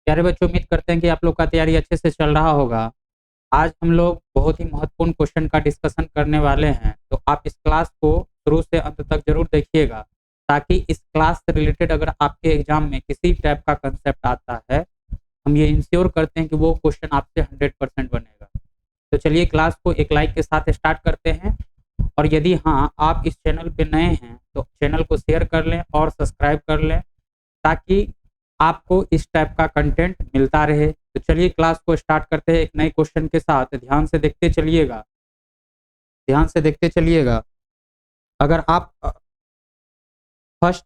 प्यारे बच्चों, उम्मीद करते हैं कि आप लोग का तैयारी अच्छे से चल रहा होगा। आज हम लोग बहुत ही महत्वपूर्ण क्वेश्चन का डिस्कशन करने वाले हैं, तो आप इस क्लास को शुरू से अंत तक जरूर देखिएगा, ताकि इस क्लास से रिलेटेड अगर आपके एग्जाम में किसी टाइप का कंसेप्ट आता है, हम ये इंश्योर करते हैं कि वो क्वेश्चन आपसे 100% बनेगा। तो चलिए क्लास को एक लाइक के साथ स्टार्ट करते हैं। और यदि हाँ, आप इस चैनल पे नए हैं तो चैनल को शेयर कर लें और सब्सक्राइब कर लें, ताकि आपको इस टाइप का कंटेंट मिलता रहे। तो चलिए क्लास को स्टार्ट करते हैं एक नए क्वेश्चन के साथ। ध्यान से देखते चलिएगा, ध्यान से देखते चलिएगा। अगर आप फर्स्ट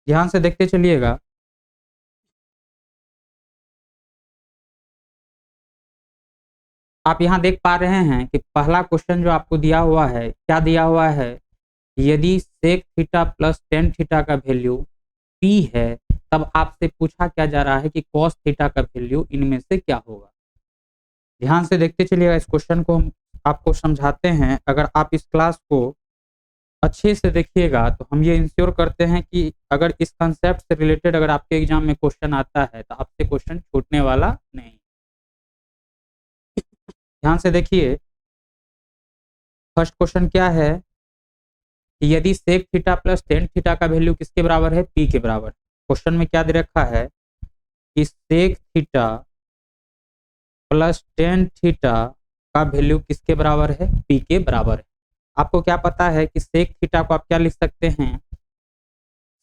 ध्यान से देखते चलिएगा। आप यहाँ देख पा रहे हैं कि पहला क्वेश्चन जो आपको दिया हुआ है, क्या दिया हुआ है? यदि sec theta plus tan theta का वैल्यू पी है, तब आपसे पूछा क्या जा रहा है कि कॉस थीटा का वैल्यू इनमें से क्या होगा। ध्यान से देखते चलिएगा, इस क्वेश्चन को हम आपको समझाते हैं। अगर आप इस क्लास को अच्छे से देखिएगा तो हम ये इंश्योर करते हैं कि अगर इस कंसेप्ट से रिलेटेड अगर आपके एग्जाम में क्वेश्चन आता है तो आपसे क्वेश्चन छूटने वाला नहीं। ध्यान से देखिए, फर्स्ट क्वेश्चन क्या है कि यदि sec theta plus tan theta का वैल्यू किसके बराबर है? पी के बराबर। क्वेश्चन में क्या दे रखा है कि sec theta plus tan theta का वैल्यू किसके बराबर है? पी के बराबर है। आपको क्या पता है कि सेक थीटा को आप क्या लिख सकते हैं?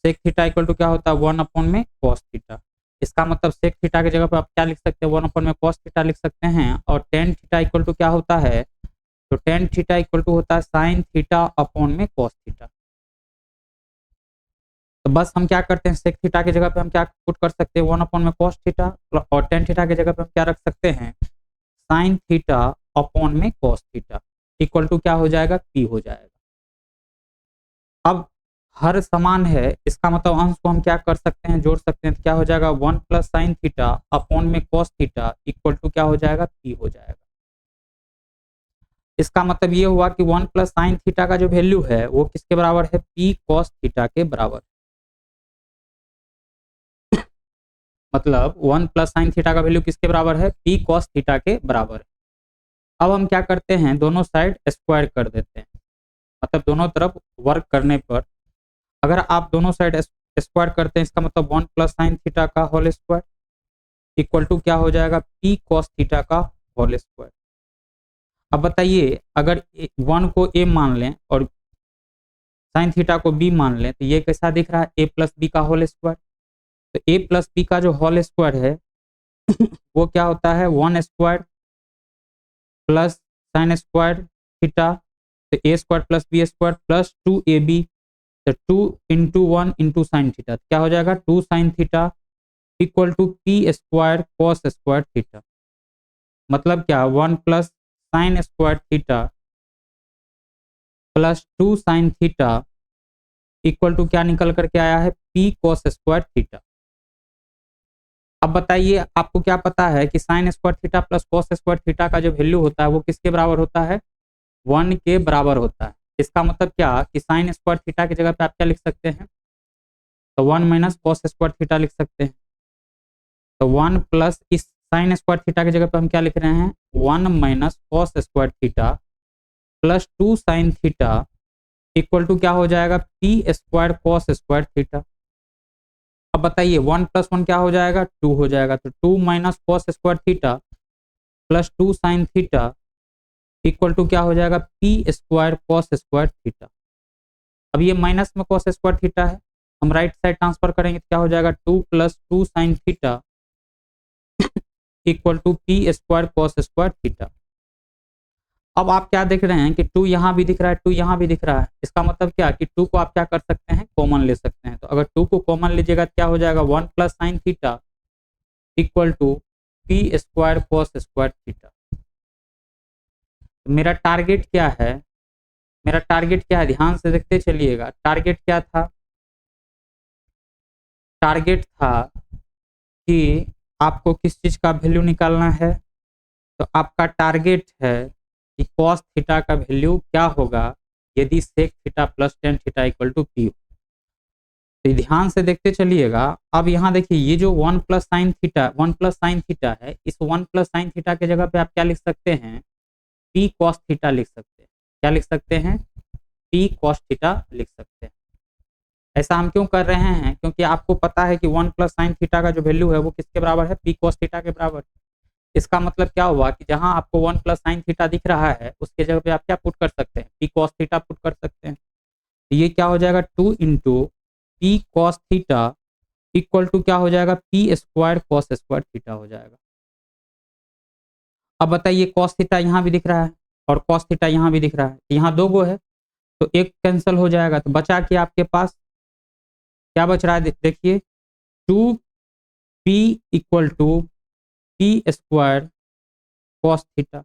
सेक थीटा इक्वल टू क्या होता है? 1 में कॉस थीटा। इसका मतलब सेक थीटा की जगह पर आप क्या लिख सकते हैं? 1 में कॉस थीटा लिख सकते हैं। और टेन थीटा इक्वल टू क्या होता है? तो टेन थीटा इक्वल टू होता है साइन थीटा अपॉन में कॉस थीटा। तो बस हम क्या करते हैं, सेक थीटा की जगह पे हम क्या पुट कर सकते हैं? 1 में कॉस थीटा, और टेन थीटा की जगह पे हम क्या रख सकते हैं? साइन थीटा अपॉन में कॉस थीटा इक्वल टू क्या हो जाएगा? पी हो जाएगा। अब हर समान है, इसका मतलब अंश को हम क्या कर सकते हैं? जोड़ सकते हैं। तो क्या हो जाएगा? 1 प्लस साइन थीटा अपॉन में कॉस थीटा इक्वल टू क्या हो जाएगा? पी हो जाएगा। इसका मतलब ये हुआ कि 1 प्लस साइन थीटा का जो वैल्यू है वो किसके बराबर है? पी कॉस थीटा के बराबर। मतलब 1 प्लस साइन थीटा का वैल्यू किसके बराबर है? पी कॉस थीटा के बराबर है। अब हम क्या करते हैं? दोनों साइड स्क्वायर कर देते हैं। मतलब दोनों तरफ वर्क करने पर अगर आप दोनों साइड स्क्वायर करते हैं, इसका मतलब 1 प्लस साइन थीटा का होल स्क्वायर इक्वल टू क्या हो जाएगा? पी कॉस थीटा का होल स्क्वायर। अब बताइए, अगर 1 को ए मान लें और साइन थीटा को बी मान लें, तो ये कैसा दिख रहा है? ए प्लस बी का होल स्क्वायर। तो ए प्लस बी का जो होल स्क्वायर है वो क्या होता है? 1 square plus sine square theta, तो A square plus B square plus 2ab। तो 2 इंटू 1 इंटू साइन थीटा क्या हो जाएगा? 2 sine theta equal to P square cos square theta. मतलब क्या? 1 plus sine square theta plus 2 sine theta equal to क्या निकल करके आया है? P cos square theta. अब बताइए, आपको क्या पता है कि sine square theta plus cos square theta का जो वैल्यू होता है वो किसके बराबर होता है? 1 के बराबर होता है। इसका मतलब क्या कि साइन स्क्वायर थीटा की जगह पे आप क्या लिख सकते हैं? तो 1 माइनस कॉस स्क्वायर थीटा लिख सकते हैं। तो 1 प्लस इस साइन स्क्वायर थीटा की जगह पे हम क्या लिख रहे हैं? 1 minus cos square theta plus 2 sine theta equal to क्या हो जाएगा? P square cos square theta. अब बताइए, 1 प्लस 1 क्या हो जाएगा? 2 हो जाएगा। तो 2 minus cos square theta plus 2 sine theta equal to क्या हो जाएगा? P square cos square theta. अब ये माइनस में कॉस स्क्वायर थीटा है, हम राइट साइड ट्रांसफर करेंगे तो क्या हो जाएगा? 2 plus 2 sine theta equal to P square cos square theta. अब आप क्या देख रहे हैं कि 2 यहाँ भी दिख रहा है, 2 यहाँ भी दिख रहा है। इसका मतलब क्या कि 2 को आप क्या कर सकते हैं? कॉमन ले सकते हैं। तो अगर 2 को कॉमन लीजिएगा तो क्या हो जाएगा? 1 plus sine theta equal to P square cos square theta. तो मेरा टारगेट क्या है? मेरा टारगेट क्या है? ध्यान से देखते चलिएगा। टारगेट क्या था? टारगेट था कि आपको किस चीज का वैल्यू निकालना है। तो आपका टारगेट है कि कॉस थीटा का वैल्यू क्या होगा यदि sec theta plus tan theta equal to P हो। तो ध्यान से देखते चलिएगा। अब यहाँ देखिए ये जो 1 प्लस साइन थीटा है, इस 1 प्लस साइन थीटा के जगह पे आप क्या लिख सकते हैं, पी कॉस थीटा लिख सकते हैं। क्या लिख सकते हैं, पी कॉस थीटा लिख सकते हैं। ऐसा हम क्यों कर रहे हैं, क्योंकि आपको पता है कि 1 प्लस साइन थीटा का जो वैल्यू है वो किसके बराबर है, पी कॉस थीटा के बराबर। इसका मतलब क्या हुआ कि जहां आपको 1 प्लस साइन थीटा दिख रहा है उसके जगह पे आप क्या पुट कर सकते हैं, पी कॉस थीटा पुट कर सकते हैं। तो ये क्या हो जाएगा, 2 into p cos theta equal to क्या हो जाएगा, P square cos square theta हो जाएगा। अब बताइए कॉस थीटा यहाँ भी दिख रहा है और कॉस थीटा यहाँ भी दिख रहा है, यहाँ दो गो है तो एक कैंसिल हो जाएगा। तो बचा कि आपके पास क्या बच रहा है, देखिए 2p equal to P square cos theta.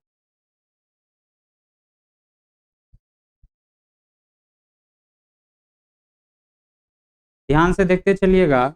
ध्यान से देखते चलिएगा।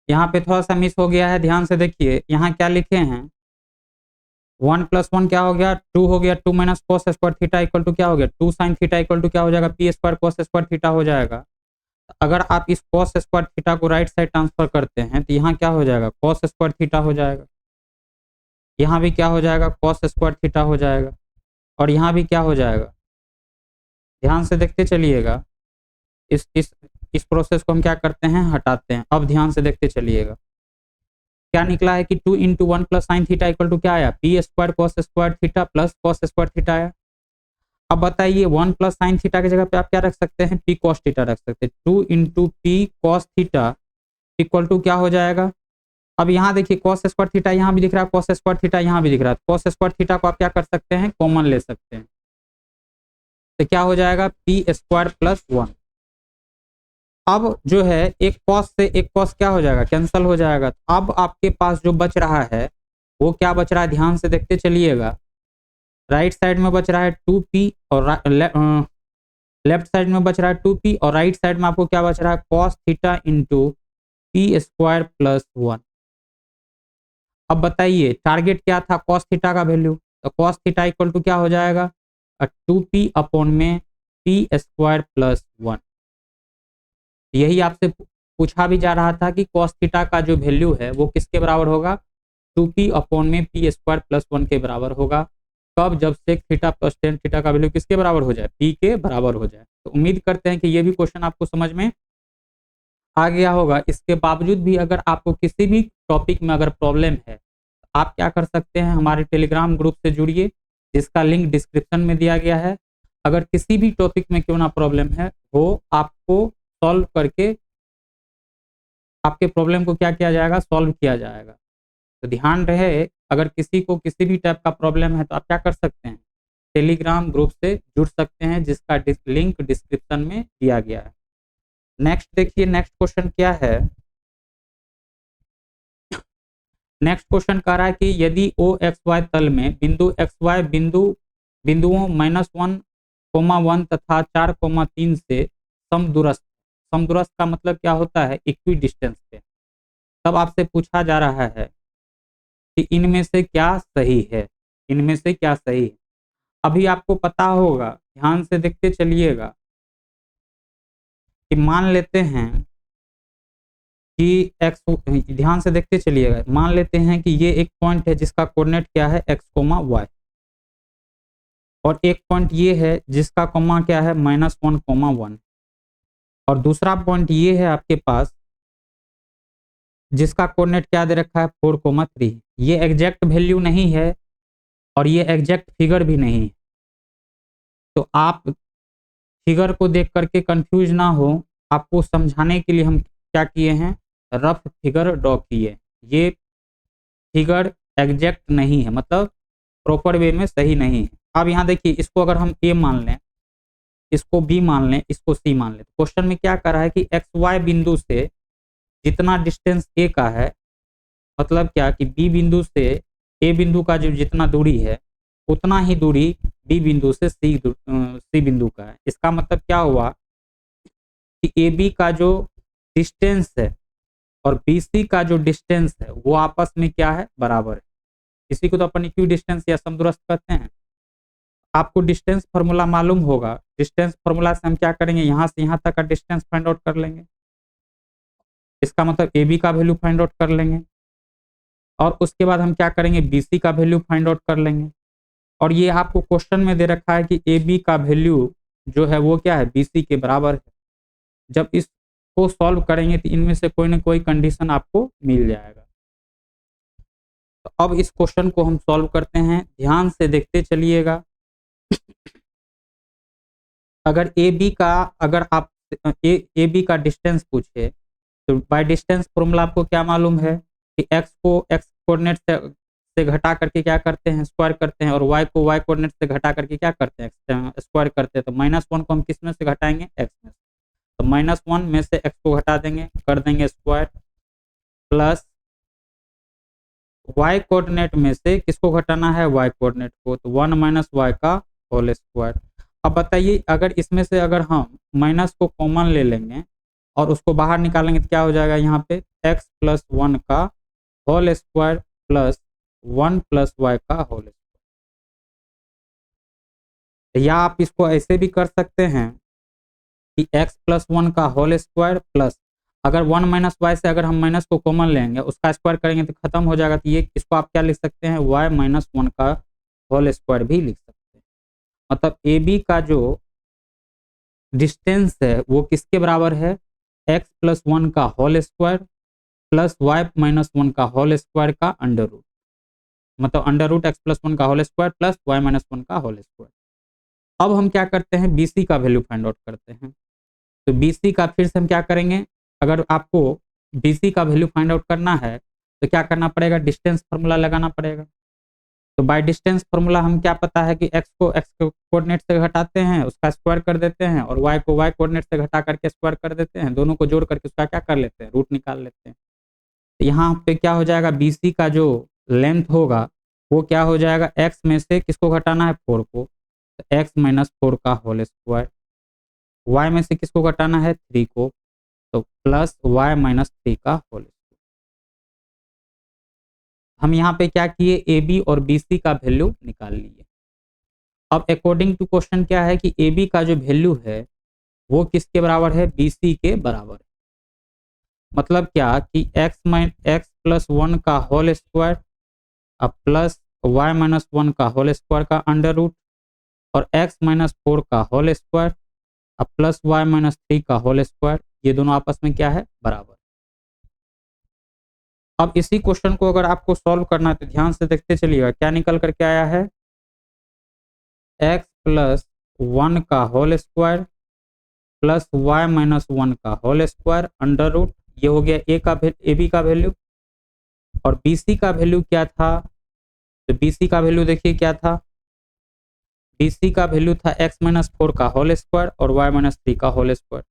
यहाँ पे थोड़ा सा मिस हो गया है, ध्यान से देखिए। यहाँ क्या लिखे हैं, 1 प्लस 1 क्या हो गया, 2 हो गया, 2 minus cos square theta equal to क्या हो गया, 2 साइन थीटा इक्वल टू क्या हो जाएगा, P square cos square theta हो जाएगा। अगर आप इस कॉस स्क्वायर थीटा को राइट साइड ट्रांसफर करते हैं तो यहाँ क्या हो जाएगा, कॉस स्क्वायर थीटा हो जाएगा। यहाँ भी क्या हो जाएगा, कॉस स्क्वायर थीटा हो जाएगा। और यहाँ भी क्या हो जाएगा, ध्यान से देखते चलिएगा। इस प्रोसेस को हम क्या करते हैं, हटाते हैं। अब ध्यान से देखते चलिएगा, क्या निकला है कि 2 into 1 plus sine theta equal to क्या आया, p square cos square theta plus cos square theta आया। अब बताइए 1 प्लस साइन थीटा की जगह पे आप क्या रख सकते हैं, पी कॉस थीटा रख सकते हैं। 2 into p cos theta equal to क्या हो जाएगा। अब यहाँ देखिए कॉस स्क्वायर थीटा यहाँ भी दिख रहा है, कॉस स्क्वायर थीटा यहाँ भी दिख रहा है। कॉस स्क्वायर थीटा को आप क्या कर सकते हैं, कॉमन ले सकते हैं। तो क्या हो जाएगा, पी स्क्वायर प्लस 1। अब जो है एक कॉस से एक कॉस क्या हो जाएगा, कैंसल हो जाएगा। तो अब आपके पास जो बच रहा है वो क्या बच रहा है, ध्यान से देखते चलिएगा। राइट साइड में बच रहा है 2p और लेफ्ट साइड में बच रहा है 2p और राइट साइड में आपको क्या बच रहा है, cos theta into P square plus 1। अब बताइए टारगेट क्या था, कॉस थीटा का वैल्यू। तो कॉस थीटा इक्वल टू क्या हो जाएगा, 2p अपॉन में पी स्क्वायर प्लस 1। यही आपसे पूछा भी जा रहा था कि कॉस थीटा का जो वैल्यू है वो किसके बराबर होगा, 2p अपॉन में पी स्क्वायर प्लस 1 के बराबर होगा। कब, जब sec theta plus tan theta का वैल्यू किसके बराबर हो जाए, p के बराबर हो जाए। तो उम्मीद करते हैं कि ये भी क्वेश्चन आपको समझ में आ गया होगा। इसके बावजूद भी अगर आपको किसी भी टॉपिक में अगर प्रॉब्लम है, आप क्या कर सकते हैं, हमारे टेलीग्राम ग्रुप से जुड़िए, जिसका लिंक डिस्क्रिप्शन में दिया गया है। अगर किसी भी टॉपिक में क्यों ना प्रॉब्लम है, वो आपको सॉल्व करके आपके प्रॉब्लम को क्या किया जाएगा, सॉल्व किया जाएगा। तो ध्यान रहे, अगर किसी को किसी भी टाइप का प्रॉब्लम है तो आप क्या कर सकते हैं, टेलीग्राम ग्रुप से जुड़ सकते हैं, जिसका लिंक डिस्क्रिप्शन में दिया गया है। नेक्स्ट देखिए, नेक्स्ट क्वेश्चन क्या है। नेक्स्ट क्वेश्चन कह रहा है कि यदि ओ एक्स वाई तल में बिंदु एक्स वाई बिंदुओं -1, 1 तथा 4, 3 से समदूरस्थ। समदूरस्थ का मतलब क्या होता है, इक्वी डिस्टेंस पे। तब आपसे पूछा जा रहा है कि इनमें से क्या सही है, इनमें से क्या सही है। अभी आपको पता होगा, ध्यान से देखते चलिएगा कि मान लेते हैं कि एक्स, ध्यान से देखते चलिएगा, मान लेते हैं कि ये एक पॉइंट है जिसका कोऑर्डिनेट क्या है, x, y। और एक पॉइंट ये है जिसका कोमा क्या है, -1, 1। और दूसरा पॉइंट ये है आपके पास जिसका कोऑर्डिनेट क्या दे रखा है, 4, 3। ये एग्जैक्ट वैल्यू नहीं है और ये एग्जैक्ट फिगर भी नहीं है। तो आप फिगर को देख करके कंफ्यूज ना हो, आपको समझाने के लिए हम क्या किए हैं, रफ फिगर ड्रॉ किए। ये फिगर एग्जैक्ट नहीं है, मतलब प्रॉपर वे में सही नहीं है। अब यहाँ देखिए, इसको अगर हम ए मान लें, इसको बी मान लें, इसको सी मान लें, तो क्वेश्चन में क्या कर रहा है कि एक्स वाई बिंदु से जितना डिस्टेंस ए का है, मतलब क्या कि बी बिंदु से ए बिंदु का जो जितना दूरी है उतना ही दूरी बी बिंदु से सी बिंदु का है। इसका मतलब क्या हुआ कि ए बी का जो डिस्टेंस है और बी सी का जो डिस्टेंस है वो आपस में क्या है, बराबर है। इसी को तो अपन इक्वी डिस्टेंस या समदूरस्थ कहते हैं। आपको डिस्टेंस फार्मूला मालूम होगा, डिस्टेंस फार्मूला से हम क्या करेंगे, यहाँ से यहाँ तक का डिस्टेंस फाइंड आउट कर लेंगे। इसका मतलब ए बी का वैल्यू फाइंड आउट कर लेंगे और उसके बाद हम क्या करेंगे, बी सी का वैल्यू फाइंड आउट कर लेंगे। और ये आपको क्वेश्चन में दे रखा है कि ए बी का वैल्यू जो है वो क्या है, बी सी के बराबर है। जब इसको सॉल्व करेंगे तो इनमें से कोई ना कोई कंडीशन आपको मिल जाएगा। तो अब इस क्वेश्चन को हम सॉल्व करते हैं, ध्यान से देखते चलिएगा। अगर ए बी का, अगर आप ए बी का डिस्टेंस पूछे तो बाय डिस्टेंस फॉर्मूला आपको क्या मालूम है कि एक्स को एक्स कोऑर्डिनेट से घटा करके क्या करते हैं, स्क्वायर करते हैं, और वाई को वाई कोऑर्डिनेट से घटा करके क्या करते हैं, स्क्वायर करते हैं। तो -1 को हम किस में से घटाएंगे, एक्स में। तो -1 में से एक्स को घटा देंगे, कर देंगे स्क्वायर, प्लस वाई कोऑर्डिनेट में से किसको घटाना है, वाई कोऑर्डिनेट को, तो 1 - वाई का होल स्क्वायर। अब बताइए, अगर इसमें से अगर हम माइनस को कॉमन ले लेंगे और उसको बाहर निकालेंगे तो क्या हो जाएगा, यहाँ पे x + 1 का होल स्क्वायर प्लस 1 + वाई का होल स्क्वायर। या आप इसको ऐसे भी कर सकते हैं कि x + 1 का होल स्क्वायर प्लस, अगर 1 - वाई से अगर हम माइनस को कॉमन लेंगे, उसका स्क्वायर करेंगे तो खत्म हो जाएगा। तो ये इसको आप क्या लिख सकते हैं, y - 1 का होल स्क्वायर भी लिख सकते हैं। मतलब ए बी का जो डिस्टेंस है वो किसके बराबर है, x + 1 का होल स्क्वायर प्लस y - 1 का होल स्क्वायर का अंडर रूट, मतलब अंडर रूट x + 1 का होल स्क्वायर प्लस y - 1 का होल स्क्वायर। अब हम क्या करते हैं, BC का वैल्यू फाइंड आउट करते हैं। तो BC का फिर से हम क्या करेंगे, अगर आपको BC का वैल्यू फाइंड आउट करना है तो क्या करना पड़ेगा, डिस्टेंस फार्मूला लगाना पड़ेगा। तो बाय डिस्टेंस फार्मूला हम क्या पता है कि x को x कोऑर्डिनेट से घटाते हैं, उसका स्क्वायर कर देते हैं, और y को y कोऑर्डिनेट से घटा करके स्क्वायर कर देते हैं, दोनों को जोड़ करके उसका क्या कर लेते हैं, रूट निकाल लेते हैं। तो यहाँ पे क्या हो जाएगा, BC का जो लेंथ होगा वो क्या हो जाएगा, x में से किसको घटाना है, 4 को, तो x - 4 का होल स्क्वायर, y में से किसको घटाना है, 3 को, तो प्लस y - 3 का होल स्क्वायर। हम यहाँ पे क्या किए, ए बी और बी सी का वैल्यू निकाल लिए। अब अकॉर्डिंग टू क्वेश्चन क्या है कि ए बी का जो वैल्यू है वो किसके बराबर है, बी सी के बराबर है। मतलब क्या कि x + 1 का होल स्क्वायर अब प्लस y - 1 का होल स्क्वायर का अंडर रूट और x - 4 का होल स्क्वायर अब प्लस y - 3 का होल स्क्वायर, ये दोनों आपस में क्या है, बराबर। अब इसी क्वेश्चन को अगर आपको सॉल्व करना है तो ध्यान से देखते चलिएगा, क्या निकल करके आया है, x + 1 का होल स्क्वायर प्लस y - 1 का होल स्क्वायर अंडर रूट, ये हो गया ए बी का वैल्यू। और बी सी का वैल्यू क्या था, तो बी सी का वैल्यू देखिए क्या था, बी सी का वैल्यू था x - 4 का होल स्क्वायर और y - 3 का होल स्क्वायर,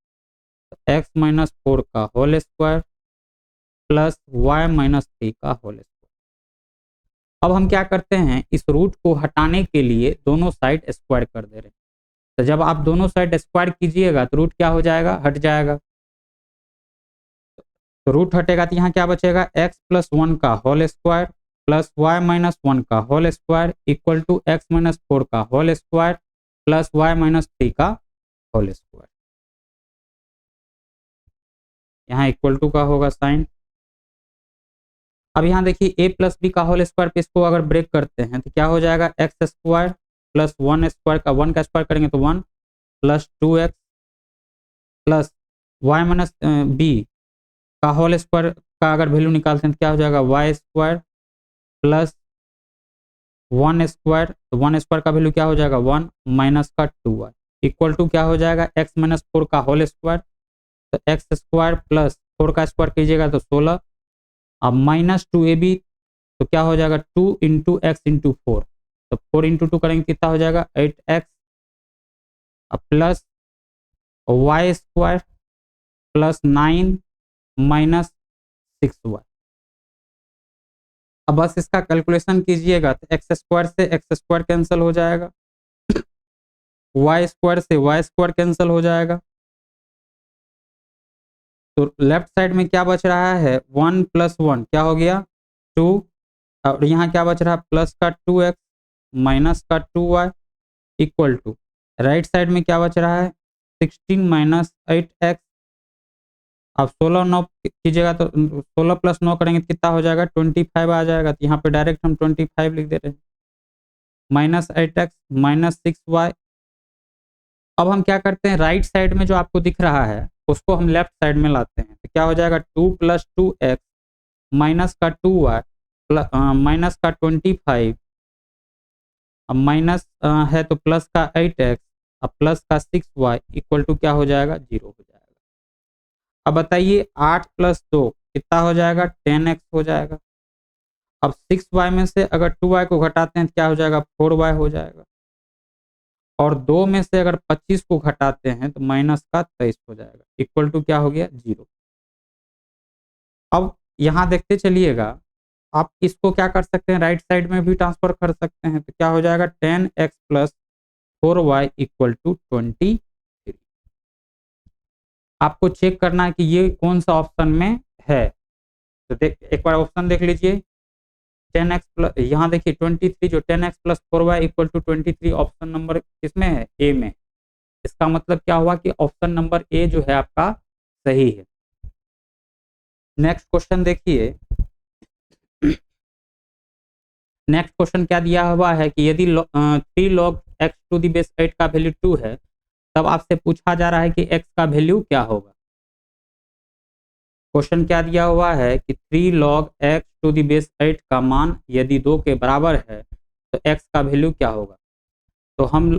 तो x - 4 का होल स्क्वायर प्लस y - 3 का होल स्क्वायर। अब हम क्या करते हैं, इस रूट को हटाने के लिए दोनों साइड स्क्वायर कर दे रहे हैं। तो जब आप दोनों साइड स्क्वायर कीजिएगा तो रूट क्या हो जाएगा, हट जाएगा। तो रूट हटेगा तो यहाँ क्या बचेगा, x + 1 का होल स्क्वायर प्लस y - 1 का whole square equal to x - 4 का होल स्क्वायर प्लस y - 3 का होल स्क्वायर। यहाँ इक्वल टू का होगा साइन। अब यहाँ देखिए a + b का होल स्क्वायर पे इसको अगर ब्रेक करते हैं तो क्या हो जाएगा, x स्क्वायर प्लस 1 स्क्वायर का 1 का स्क्वायर करेंगे तो 1 plus 2x plus y - b का होल स्क्वायर का अगर वैल्यू निकालते हैं तो क्या हो जाएगा, y स्क्वायर प्लस 1 स्क्वायर, तो 1 स्क्वायर का वैल्यू क्या हो जाएगा, 1 माइनस का 2y इक्वल टू क्या हो जाएगा, x - 4 का होल स्क्वायर तो एक्स स्क्वायर प्लस 4 का स्क्वायर कीजिएगा तो 16, अब माइनस 2ab, तो क्या हो जाएगा 2 इंटू एक्स इंटू 4, तो 4 इंटू 2 करेंगे कितना हो जाएगा 8x, अब plus y square plus 9 minus 6y। अब बस इसका कैलकुलेशन कीजिएगा तो एक्स स्क्वायर से एक्स स्क्वायर कैंसिल हो जाएगा, वाई स्क्वायर से वाई स्क्वायर कैंसिल हो जाएगा, तो लेफ्ट साइड में क्या बच रहा है 1 प्लस 1 क्या हो गया 2, और यहाँ क्या बच रहा है प्लस का 2x माइनस का 2y equal to right side में क्या बच रहा है 16 माइनस 8x। अब 16 9 कीजिएगा तो 16 प्लस 9 करेंगे तो कितना हो जाएगा 25 आ जाएगा, तो यहाँ पे डायरेक्ट हम 25 लिख दे रहे हैं, माइनस 8x माइनस 6y। अब हम क्या करते हैं राइट साइड में जो आपको दिख रहा है उसको हम लेफ्ट साइड में लाते हैं, तो क्या हो जाएगा 2 प्लस 2x माइनस का 2y माइनस का 25, अब माइनस है तो प्लस का 8x, अब प्लस का 6y इक्वल टू क्या हो जाएगा 0 हो जाएगा। अब बताइए 8 प्लस 2 कितना हो जाएगा 10x हो जाएगा। अब 6y में से अगर 2y को घटाते हैं तो क्या हो जाएगा 4y हो जाएगा, और 2 में से अगर 25 को घटाते हैं तो माइनस का 23 हो जाएगा इक्वल टू क्या हो गया 0। अब यहाँ देखते चलिएगा, आप इसको क्या कर सकते हैं राइट साइड में भी ट्रांसफर कर सकते हैं, तो क्या हो जाएगा 10x plus 4y equal to 23। आपको चेक करना है कि ये कौन सा ऑप्शन में है, तो एक बार ऑप्शन देख लीजिए 10x प्लस, यहाँ देखिए 23 जो 10x plus 4y equal to 23 option number किसमें है ए में। इसका मतलब क्या हुआ कि ऑप्शन नंबर ए जो है आपका सही है। नेक्स्ट क्वेश्चन देखिए, नेक्स्ट क्वेश्चन क्या दिया हुआ है कि यदि 3 log x to the base 8 का वैल्यू 2 है, तब आपसे पूछा जा रहा है कि x का वैल्यू क्या होगा। क्वेश्चन क्या दिया हुआ है कि 3 log x to the base 8 का मान यदि 2 के बराबर है तो x का वैल्यू क्या होगा। तो हम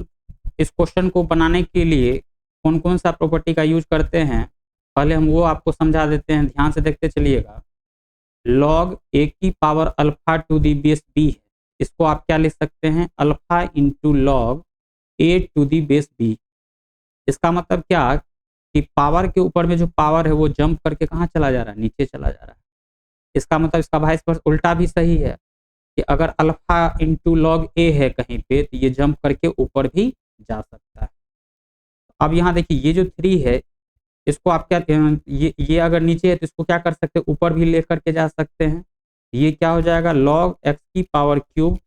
इस क्वेश्चन को बनाने के लिए कौन कौन सा प्रॉपर्टी का यूज करते हैं, पहले हम वो आपको समझा देते हैं, ध्यान से देखते चलिएगा। log a की power alpha to the base b है, इसको आप क्या लिख सकते हैं alpha into log a to the base b। इसका मतलब क्या कि पावर के ऊपर में जो पावर है वो जंप करके कहाँ चला जा रहा है नीचे चला जा रहा है। इसका मतलब इसका वाइस वर्सा उल्टा भी सही है कि अगर अल्फा इंटू लॉग ए है कहीं पे तो ये जंप करके ऊपर भी जा सकता है। अब यहाँ देखिए ये जो 3 है इसको आप क्या ये अगर नीचे है तो इसको क्या कर सकते हैं ऊपर भी लेकर के जा सकते हैं। ये क्या हो जाएगा log x की power cube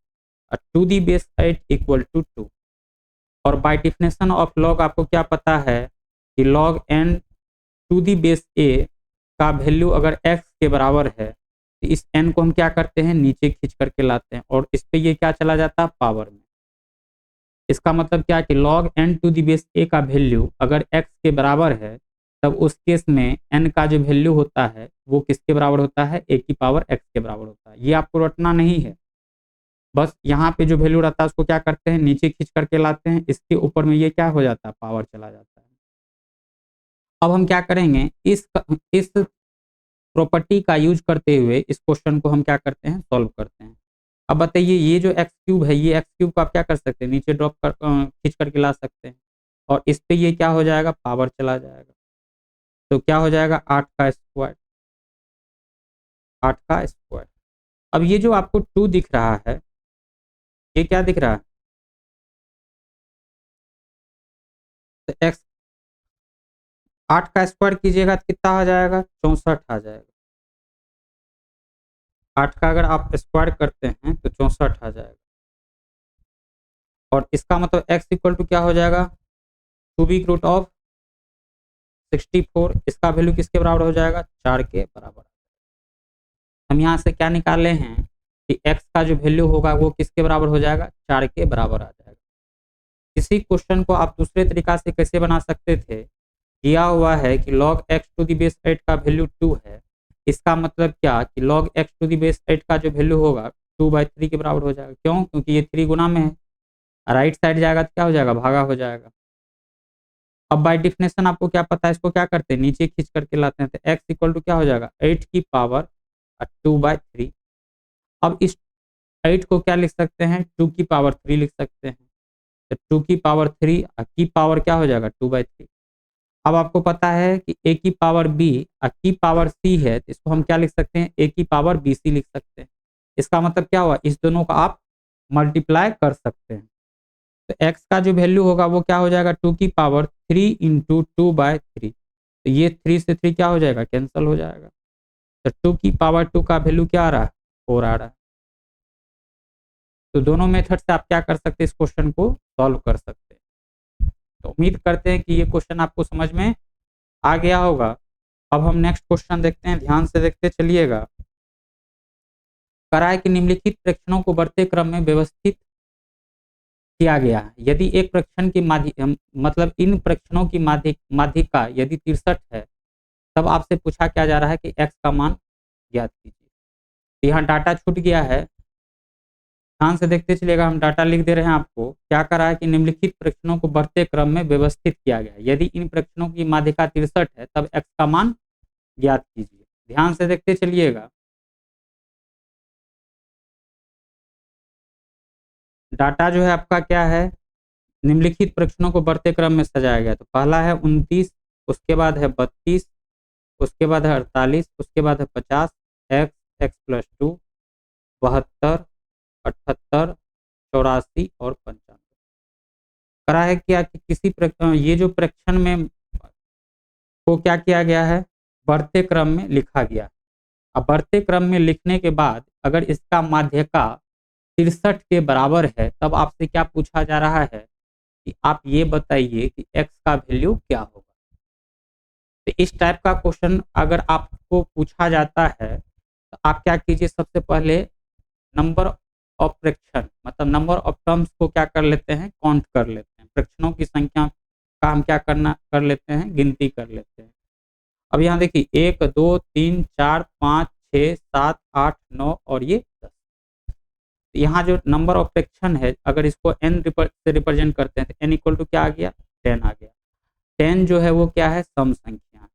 to the base 8 equal to 2, और बाय डिफिनेशन ऑफ log आपको क्या पता है कि log n to the base a का वैल्यू अगर x के बराबर है तो इस n को हम क्या करते हैं नीचे खींच करके लाते हैं और इस पे ये क्या चला जाता है पावर में। इसका मतलब क्या है कि log n to the base a का वैल्यू अगर x के बराबर है तब उस केस में n का जो वैल्यू होता है वो किसके बराबर होता है a की पावर x के बराबर होता है। ये आपको रटना नहीं है, बस यहाँ पे जो वैल्यू रहता है उसको क्या करते हैं नीचे खींच करके लाते हैं, इसके ऊपर में ये क्या हो जाता है पावर चला जाता है। अब हम क्या करेंगे इस प्रॉपर्टी का यूज करते हुए इस क्वेश्चन को हम क्या करते हैं सॉल्व करते हैं। अब बताइए ये जो एक्स क्यूब है ये एक्स क्यूब को आप क्या कर सकते हैं नीचे ड्रॉप कर खींच करके ला सकते हैं, और इस पे ये क्या हो जाएगा पावर चला जाएगा, तो क्या हो जाएगा 8 का स्क्वायर 8 का स्क्वायर। अब ये जो आपको 2 दिख रहा है ये क्या दिख रहा है तो एक्स 8 का स्क्वायर कीजिएगा तो कितना आ जाएगा 64 आ जाएगा। 8 का अगर आप स्क्वायर करते हैं तो 64 आ जाएगा, और इसका मतलब x इक्वल टू क्या हो जाएगा क्यूबिक रूट ऑफ 64। इसका वैल्यू किसके बराबर हो जाएगा 4 के बराबर। हम यहाँ से क्या निकाले हैं कि x का जो वैल्यू होगा वो किसके बराबर हो जाएगा 4 के बराबर आ जाएगा। इसी क्वेश्चन को आप दूसरे तरीका से कैसे बना सकते थे, दिया हुआ है कि log x to the base 8 का वैल्यू 2 है, इसका मतलब क्या कि log x to the base 8 का जो वैल्यू होगा 2/3 के बराबर हो जाएगा। क्यों, क्योंकि ये 3 गुना में है, राइट साइड जाएगा तो क्या हो जाएगा भागा हो जाएगा। अब बाय डिफिनेशन आपको क्या पता है, इसको क्या करते हैं, नीचे खींच करके लाते हैं, तो x इक्वल टू क्या हो जाएगा 8 की पावर 2/3। अब इस 8 को क्या लिख सकते हैं, 2 की पावर 3 लिख सकते हैं, तो 2 की पावर 3 की पावर क्या हो जाएगा 2/3। अब आपको पता है कि a की पावर b की पावर c है, तो इसको हम क्या लिख सकते हैं, a की पावर bc लिख सकते हैं। इसका मतलब क्या हुआ, इस दोनों का आप मल्टीप्लाई कर सकते हैं। तो x का जो वैल्यू होगा वो क्या हो जाएगा 2 की पावर 3 इंटू 2/3। तो ये 3 से 3 क्या हो जाएगा, कैंसिल हो जाएगा। तो 2 की पावर 2 का वैल्यू क्या आ रहा है, 4 आ रहा है। तो दोनों मेथड से आप क्या कर सकते हैं, इस क्वेश्चन को सॉल्व कर सकते हैं। तो उम्मीद करते हैं कि ये क्वेश्चन आपको समझ में आ गया होगा। अब हम नेक्स्ट क्वेश्चन देखते हैं, ध्यान से देखते चलिएगा। करा है कि निम्नलिखित प्रेक्षणों को बढ़ते क्रम में व्यवस्थित किया गया है। यदि एक प्रेक्षण की मतलब इन प्रेक्षणों की माध्यिका यदि 63 है, तब आपसे पूछा क्या जा रहा है कि x का मान ज्ञात कीजिए। तो यहाँ डाटा छूट गया है, ध्यान से देखते चलिएगा, हम डाटा लिख दे रहे हैं आपको। क्या करा है कि निम्नलिखित प्रेक्षणों को बढ़ते क्रम में व्यवस्थित किया गया है। यदि इन प्रेक्षणों की माध्यिका 63 है, तब x का मान ज्ञात कीजिए। ध्यान से देखते चलिएगा, डाटा जो है आपका क्या है, निम्नलिखित प्रश्नों को बढ़ते क्रम में सजाया गया। तो पहला है 29, उसके बाद है 32, उसके बाद है 48, उसके बाद है 50, x+2, 72, 78, 84 और 95। करा है क्या कि ये जो प्रश्न में को क्या किया गया है, बढ़ते क्रम में लिखा गया। अब बढ़ते क्रम में लिखने के बाद अगर इसका माध्यिका 63 के बराबर है, तब आपसे क्या पूछा जा रहा है कि आप ये बताइए कि x का वैल्यू क्या होगा। तो इस टाइप का क्वेश्चन अगर आपको पूछा जाता है, तो आप क्या कीजिए, सबसे पहले नंबर ऑफ फ्रैक्शन मतलब नंबर ऑफ टर्म्स को क्या कर लेते हैं, काउंट कर लेते हैं। फ्रैक्शनों की संख्या का हम क्या कर लेते हैं, गिनती कर लेते हैं। अब यहाँ देखिए 1 2 3 4 5 6 7 8 9 और ये 10। यहाँ जो नंबर ऑफ फ्रैक्शन है, अगर इसको n से रिप्रेजेंट करते हैं, तो n इक्वल टू क्या आ गया, 10 आ गया। 10 जो है वो क्या है, सम संख्या है।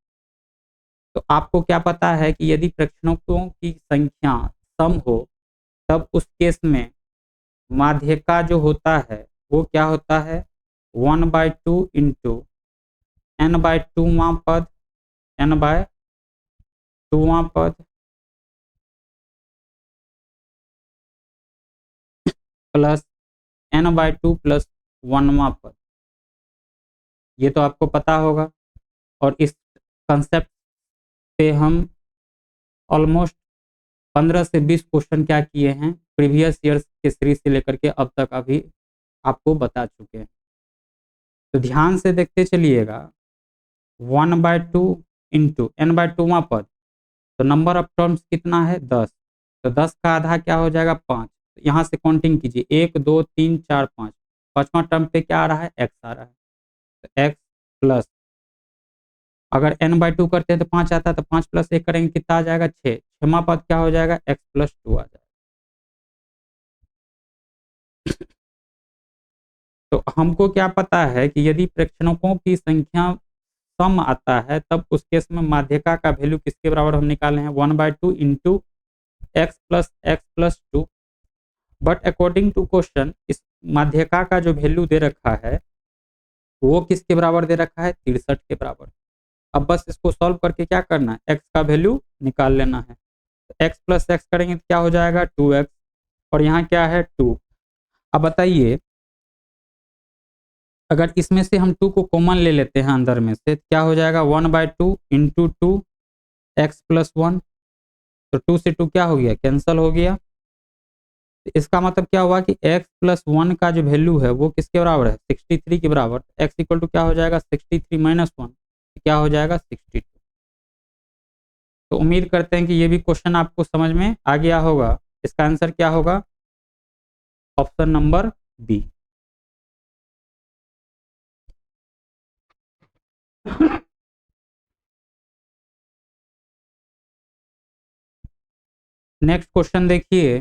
तो आपको क्या पता है कि यदि प्रश्नों की संख्या सम हो, तब उस केस में माध्यिका जो होता है वो क्या होता है, 1/2 इंटू n/2वां पद, n/2वां पद प्लस n/2 प्लस 1वां पद। ये तो आपको पता होगा। और इस कंसेप्ट पे हम ऑलमोस्ट 15 से 20 क्वेश्चन क्या किए हैं, प्रीवियस ईयर्स के सीरीज से लेकर के अब तक अभी आपको बता चुके हैं। तो ध्यान से देखते चलिएगा, 1/2 इंटू n/2वां पद, तो नंबर ऑफ टर्म्स कितना है, 10। तो 10 का आधा क्या हो जाएगा, 5। तो यहाँ से काउंटिंग कीजिए, 1 2 3 4 5, पांचवा टर्म पे क्या आ रहा है, x आ रहा है। तो x प्लस, अगर n/2 करते हैं तो 5 आता है, तो 5 प्लस 1 करेंगे कितना आ जाएगा, 6। छठवां पद क्या हो जाएगा, x+2 आ जाएगा। तो हमको क्या पता है कि यदि प्रेक्षणों की संख्या सम आता है, तब उस केस में माध्यिका का वैल्यू किसके बराबर हम निकाले हैं, 1/2 into x+x+2। But according to question इस माध्यिका का जो वैल्यू दे रखा है वो किसके बराबर दे रखा है, 63 के बराबर। अब बस इसको सॉल्व करके क्या करना है, x का वैल्यू निकाल लेना है। तो x+x करेंगे तो क्या हो जाएगा, 2x, और यहाँ क्या है 2। अब बताइए, अगर इसमें से हम 2 को कॉमन ले लेते हैं अंदर में से, क्या हो जाएगा, 1/2 इंटू 2 x+1। तो 2 से 2 क्या हो गया, कैंसल हो गया। तो इसका मतलब क्या हुआ कि x+1 का जो वैल्यू है वो किसके बराबर है, 63 के बराबर। x इक्वल टू क्या हो जाएगा, 63 माइनस 1, क्या हो जाएगा 62। तो उम्मीद करते हैं कि ये भी क्वेश्चन आपको समझ में आ गया होगा। इसका आंसर क्या होगा, option number B. Next question देखिए,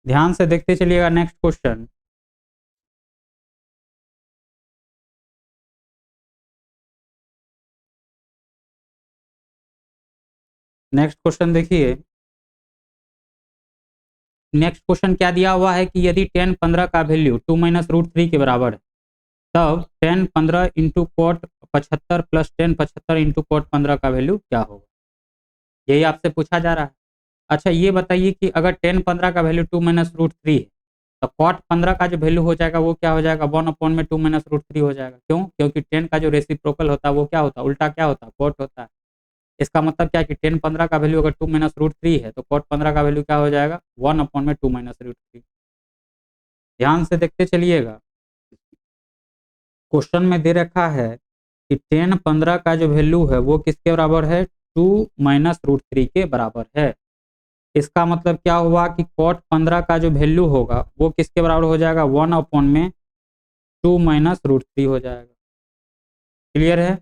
ध्यान से देखते चलिएगा। नेक्स्ट क्वेश्चन, नेक्स्ट क्वेश्चन देखिए। नेक्स्ट क्वेश्चन क्या दिया हुआ है कि यदि tan 15 का वैल्यू 2 माइनस रूट 3 के बराबर है, तब tan 15 into cot 75 plus tan 75 into cot 15 का वैल्यू क्या होगा, यही आपसे पूछा जा रहा है। अच्छा ये बताइए कि अगर tan 15 का वैल्यू 2 माइनस रूट 3 है, तो कॉट 15 का जो वैल्यू हो जाएगा वो क्या हो जाएगा, 1 में 2 माइनस रूट 3 हो जाएगा। क्यों? क्योंकि tan का जो रेसिप्रोकल होता है वो क्या होता है, उल्टा क्या होता है, कॉट होता है। इसका मतलब क्या है कि tan 15 का वैल्यू अगर 2 माइनस रूट 3 है, तो कॉट 15 का वैल्यू क्या हो जाएगा, 1 में 2 माइनस रूट 3। ध्यान से देखते चलिएगा, क्वेश्चन में दे रखा है कि tan 15 का जो वैल्यू है वो किसके बराबर है, 2 माइनस रूट 3 के बराबर है। इसका मतलब क्या हुआ कि cot 15 का जो वैल्यू होगा वो किसके बराबर हो जाएगा, 1 में 2 माइनस रूट 3 हो जाएगा। क्लियर है?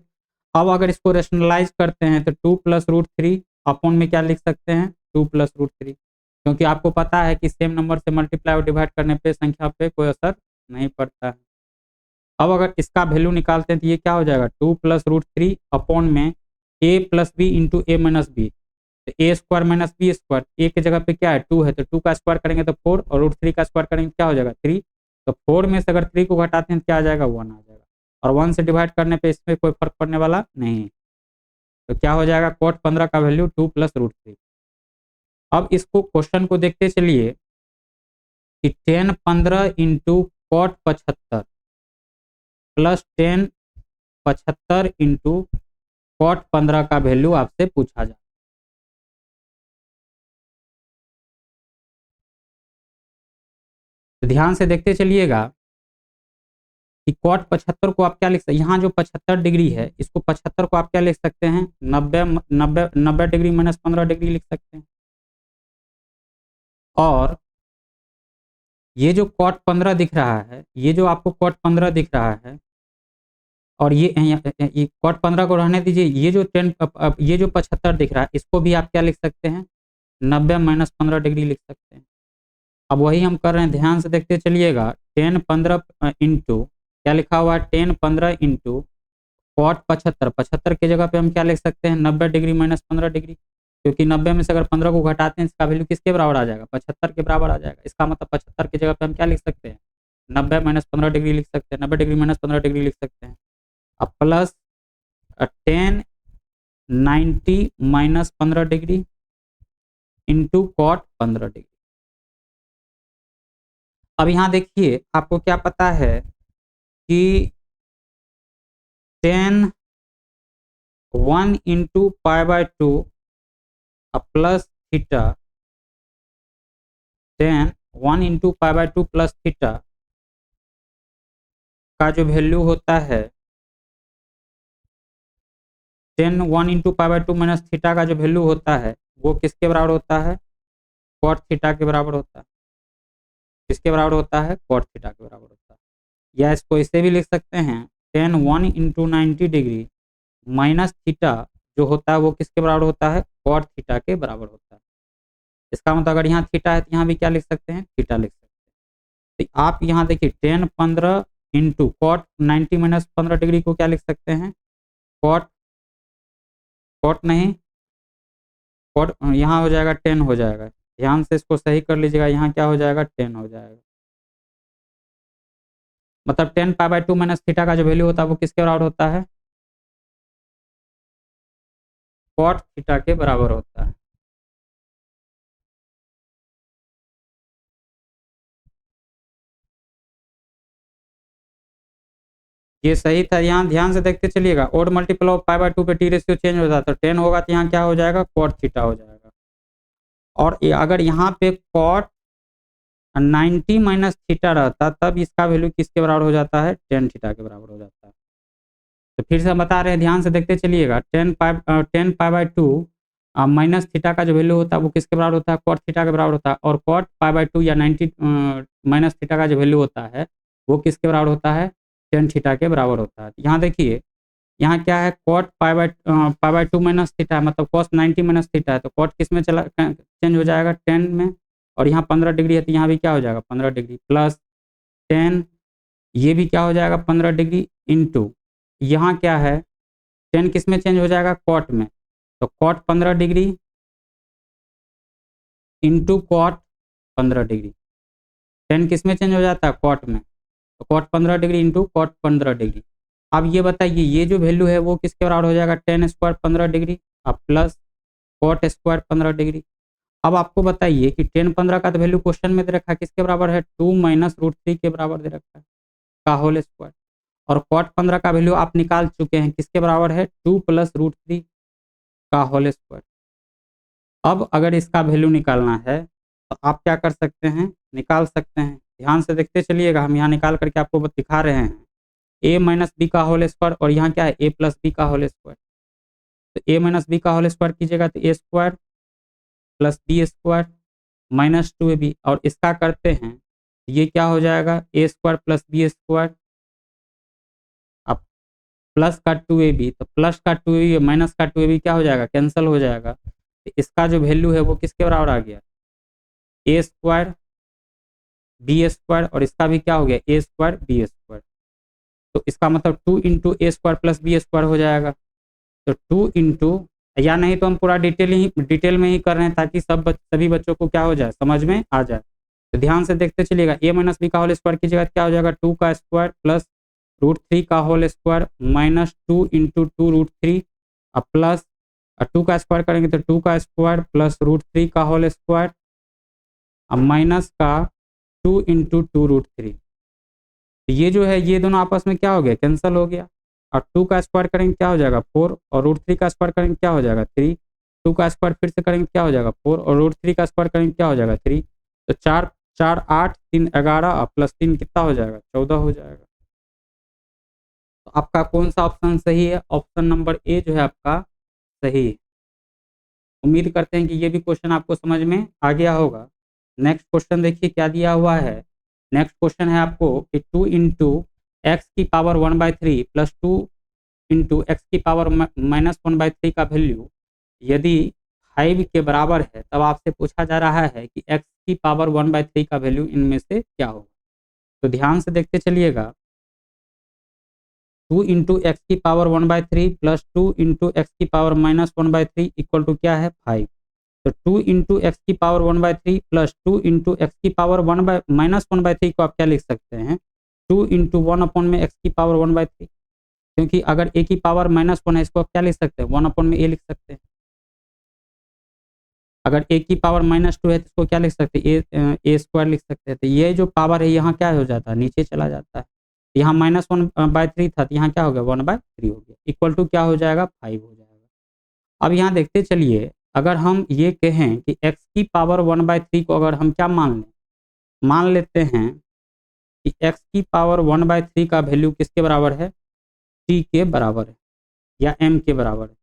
अब अगर इसको रेशनलाइज करते हैं तो 2 प्लस रूट 3 अपॉन में क्या लिख सकते हैं, 2 प्लस रूट 3, क्योंकि आपको पता है कि सेम नंबर से मल्टीप्लाई और डिवाइड करने पे संख्या पे कोई असर नहीं पड़ता है। अब अगर इसका वैल्यू निकालते हैं तो ये क्या हो जाएगा, 2 प्लस रूट 3 अपॉन में a plus B into A minus B. तो A square minus B square, A की जगह पे क्या है 2 है, तो 2 का स्क्वायर करेंगे तो 4 और रूट 3 का स्क्वायर करेंगे क्या हो जाएगा 3। तो 4 में से अगर 3 को घटाते हैं तो क्या आ जाएगा, 1 आ जाएगा। और 1 से डिवाइड करने पे इसमें कोई फर्क पड़ने वाला नहीं। तो क्या हो जाएगा, कॉट 15 का वैल्यू 2 प्लस रूट 3। अब इसको क्वेश्चन को देखते चलिए कि tan 15 into cot 75 plus tan 75 into cot 15 का वैल्यू आपसे पूछा जाए। तो ध्यान से देखते चलिएगा कि कॉट 75 को आप क्या लिख सकते हैं, यहाँ जो 75 डिग्री है इसको 75 को आप क्या लिख सकते हैं, 90 डिग्री माइनस 15 डिग्री लिख सकते हैं। और ये जो कॉट 15 दिख रहा है, ये जो आपको कॉट 15 दिख रहा है, और ये कॉट 15 को रहने दीजिए, ये जो 10 ये जो 75 दिख रहा है इसको भी आप क्या लिख सकते हैं, 90 माइनस 15 डिग्री लिख सकते हैं। अब वही हम कर रहे हैं, ध्यान से देखते चलिएगा। 10 15 इंटू क्या लिखा हुआ है, 10 15 इंटू कॉट 75, 75 की जगह पे हम क्या लिख सकते हैं, 90 डिग्री माइनस 15 डिग्री, क्योंकि 90 में से अगर 15 को घटाते हैं इसका वैल्यू किसके बराबर आ जाएगा, 75 के बराबर आ जाएगा। इसका मतलब 75 की जगह पे हम क्या लिख सकते हैं, 90 माइनस 15 डिग्री लिख सकते हैं, 90 डिग्री माइनस 15 डिग्री लिख सकते हैं। अब plus 10 90 minus 15 degree into cot 15 degree. अब यहाँ देखिए आपको क्या पता है कि 10 1 into pi by 2 plus theta, 10 1 into pi by 2 plus theta का जो वैल्यू होता है, 10 1 into pi by 2 minus theta का जो वैल्यू होता है वो किसके बराबर होता है, कॉट थीटा के बराबर होता है। किसके बराबर होता है, कॉट थीटा के बराबर होता है। या इसको इसे भी लिख सकते हैं, 10 1 इंटू 90 डिग्री माइनस थीटा जो होता है वो किसके बराबर होता है, कॉट थीटा के बराबर होता है। इसका मतलब अगर यहाँ थीटा है तो यहाँ भी क्या लिख सकते हैं, थीटा लिख सकते हैं। तो आप यहाँ देखिए 10 15 इंटू कॉट 90 माइनस 15 डिग्री को क्या लिख सकते हैं, कॉट, कॉट नहीं, कॉट यहाँ हो जाएगा 10 हो जाएगा। ध्यान से इसको सही कर लीजिएगा, यहाँ क्या हो जाएगा 10 हो जाएगा। मतलब 10 पाई बाय 2 माइनस थीटा का जो वैल्यू होता है वो किसके बराबर होता है, कॉट थीटा के बराबर होता है। ये सही था। यहाँ ध्यान से देखते चलिएगा, odd multiple of pi by 2 पे टी रेशियो चेंज हो जाता है, तो 10 होगा तो यहाँ क्या हो जाएगा, कॉट थीटा हो जाएगा। और अगर यहाँ पे कॉट 90 माइनस थीटा रहता तब इसका वैल्यू किसके बराबर हो जाता है, 10 थीटा के बराबर हो जाता है। तो फिर से हम बता रहे हैं, ध्यान से देखते चलिएगा, 10 पाई बाय 2 माइनस थीटा का जो वैल्यू होता है वो किसके बराबर होता है, कॉट थीटा के बराबर होता है। और कॉट पाई बाय 2 या 90 माइनस थीटा का जो वैल्यू होता है वो किसके बराबर होता है, 10 थीटा के बराबर होता है। यहाँ देखिए, यहाँ क्या है, cot pi by 2 minus theta है, मतलब कॉस 90 माइनस थीटा है, तो कॉट किस में चला चेंज हो जाएगा, 10 में। और यहाँ 15 डिग्री है तो यहाँ भी क्या हो जाएगा 15 डिग्री प्लस 10, ये भी क्या हो जाएगा 15 डिग्री इंटू यहाँ क्या है 10 किस में चेंज हो जाएगा, कॉट में। तो cot 15 degree into cot 15 degree. Tan किस में चेंज हो जाता है? कॉट में। तो cot 15 degree into cot 15 degree. अब ये बताइए ये जो वैल्यू है वो किसके बराबर हो जाएगा? टेन स्क्वायर 15 डिग्री अब प्लस कॉट स्क्वायर 15 डिग्री। अब आपको बताइए कि टेन 15 का तो वैल्यू क्वेश्चन में दे रखा है, किसके बराबर है? 2 माइनस रूट 3 के बराबर दे रखा है का होल स्क्वायर। और कॉट 15 का वैल्यू आप निकाल चुके हैं, किसके बराबर है? 2 प्लस रूट 3 का होल स्क्वायर। अब अगर इसका वैल्यू निकालना है तो आप क्या कर सकते हैं? निकाल सकते हैं। ध्यान से देखते चलिएगा, हम यहाँ निकाल करके आपको दिखा रहे हैं। ए माइनस बी का होल स्क्वायर और यहाँ क्या है? ए प्लस बी का होल स्क्वायर। तो ए माइनस बी का होल स्क्वायर कीजिएगा तो A square plus B square minus 2ab, और इसका करते हैं ये क्या हो जाएगा? A square plus B square अब प्लस का 2ab, तो प्लस का 2ab माइनस का 2ab क्या हो जाएगा? कैंसिल हो जाएगा। तो इसका जो वैल्यू है वो किसके बराबर आ गया? ए स्क्वायर बी स्क्वायर, और इसका भी क्या हो गया? ए स्क्वायर बी स्क्वायर। तो इसका मतलब 2 इंटू ए स्क्वायर प्लस बी स्क्वायर हो जाएगा। तो 2 इंटू, या नहीं तो हम पूरा डिटेल में ही कर रहे हैं ताकि सभी बच्चों को क्या हो जाए? समझ में आ जाए। तो ध्यान से देखते चलिएगा, ए माइनस बी का होल स्क्वायर की जगह क्या हो जाएगा? 2 का स्क्वायर प्लस रूट 3 का whole square minus 2 into 2 root 3 अब प्लस 2 का स्क्वायर करेंगे तो 2 का स्क्वायर प्लस रूट 3 का होल स्क्वायर अब माइनस का 2 इंटू 2 रूट 3। ये जो है ये दोनों आपस में क्या हो गया? कैंसिल हो गया। और 2 का स्क्वायर करेंगे क्या हो जाएगा? 4, और रूट 3 का स्क्वायर करेंगे क्या हो जाएगा? 3। 2 का स्क्वायर फिर से करेंगे क्या हो जाएगा? 4, और रूट 3 का स्क्वायर करेंगे क्या हो जाएगा? 3। तो 4 4 8 3 11 और प्लस 3 कितना हो जाएगा? 14 हो जाएगा। तो आपका कौन सा ऑप्शन सही है? ऑप्शन नंबर ए जो है आपका सही है। उम्मीद करते हैं कि ये भी क्वेश्चन आपको समझ में आ गया होगा। नेक्स्ट क्वेश्चन देखिए क्या दिया हुआ है। नेक्स्ट क्वेश्चन है आपको कि 2 इंटू एक्स की पावर 1/3 प्लस 2 इंटू एक्स की पावर माइनस 1/3 का वैल्यू यदि 5 के बराबर है, तब आपसे पूछा जा रहा है कि एक्स की पावर 1/3 का वैल्यू इनमें से क्या होगा। तो ध्यान से देखते चलिएगा, 2 इंटू एक्स की पावर 1/3 प्लस 2 इंटू एक्स की पावर माइनस 1/3 इक्वल टू क्या है? 5। तो 2 इंटू एक्स की पावर 1/3 प्लस 2 इंटू एक्स की पावर माइनस 1/3 को आप क्या लिख सकते हैं? 2 इंटू 1 अपॉन में एक्स की पावर 1/3, क्योंकि अगर ए की पावर -1 है इसको आप क्या लिख सकते हैं? 1 अपॉन में ए लिख सकते हैं। अगर ए की पावर -2 है तो इसको क्या लिख सकते हैं? ए स्क्वायर लिख सकते हैं। तो ये जो पावर है यहाँ क्या हो जाता है? नीचे चला जाता है। यहाँ -1/3 था तो यहाँ क्या हो गया? 1/3 हो गया, इक्वल टू क्या हो जाएगा? 5 हो जाएगा। अब यहाँ देखते चलिए, अगर हम ये कहें कि x की पावर 1/3 को अगर हम क्या मान लें? मान लेते हैं कि x की पावर 1/3 का वैल्यू किसके बराबर है? t के बराबर है या m के बराबर है।